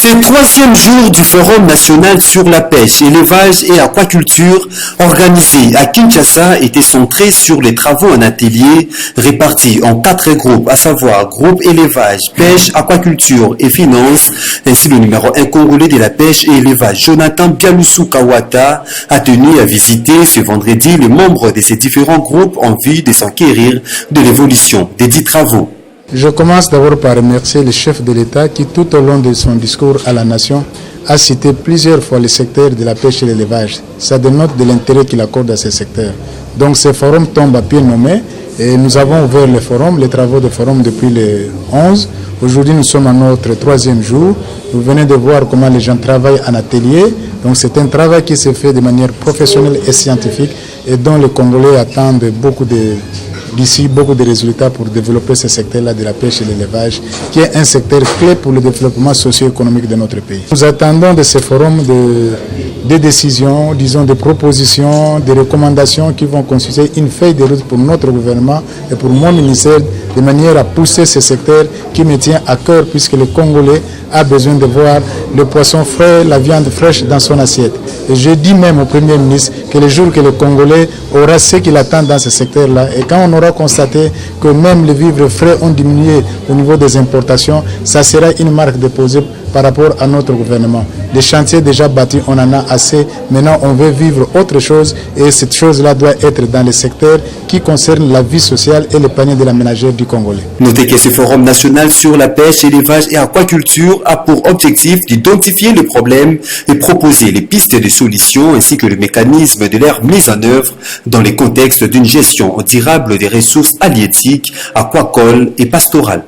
C'est le troisième jour du Forum national sur la pêche, élevage et aquaculture organisé à Kinshasa était centré sur les travaux en atelier répartis en 4 groupes, à savoir groupe élevage, pêche, aquaculture et finance. Ainsi, le numéro 1 congolais de la pêche et élevage, Jonathan Bialoussou Kawata, a tenu à visiter ce vendredi les membres de ces différents groupes en vue de s'enquérir de l'évolution des 10 travaux. Je commence d'abord par remercier le chef de l'État qui, tout au long de son discours à la nation, a cité plusieurs fois le secteur de la pêche et l'élevage. Ça dénote de l'intérêt qu'il accorde à ce secteur. Donc ce forum tombe à pied nommé et nous avons ouvert le forum, les travaux de forum depuis le 11. Aujourd'hui, nous sommes à notre 3e jour. Vous venez de voir comment les gens travaillent en atelier. Donc c'est un travail qui se fait de manière professionnelle et scientifique et dont les Congolais attendent d'ici beaucoup de résultats pour développer ce secteur-là de la pêche et l'élevage, qui est un secteur clé pour le développement socio-économique de notre pays. Nous attendons de ce forum des décisions, disons des propositions, des recommandations qui vont constituer une feuille de route pour notre gouvernement et pour mon ministère, de manière à pousser ce secteur qui me tient à cœur, puisque le Congolais a besoin de voir le poisson frais, la viande fraîche dans son assiette. Et je dis même au Premier ministre que le jour que le Congolais aura ce qu'il attend dans ce secteur-là, et quand on aura constaté que même les vivres frais ont diminué au niveau des importations, ça sera une marque déposée par rapport à notre gouvernement. Les chantiers déjà bâtis, on en a assez. Maintenant, on veut vivre autre chose et cette chose-là doit être dans le secteur qui concerne la vie sociale et le panier de la ménagère du Congolais. Notez que ce forum national sur la pêche, élevage et aquaculture a pour objectif d'identifier les problèmes et proposer les pistes de solutions ainsi que le mécanisme de leur mise en œuvre dans le contexte d'une gestion durable des ressources halieutiques, aquacoles et pastorales.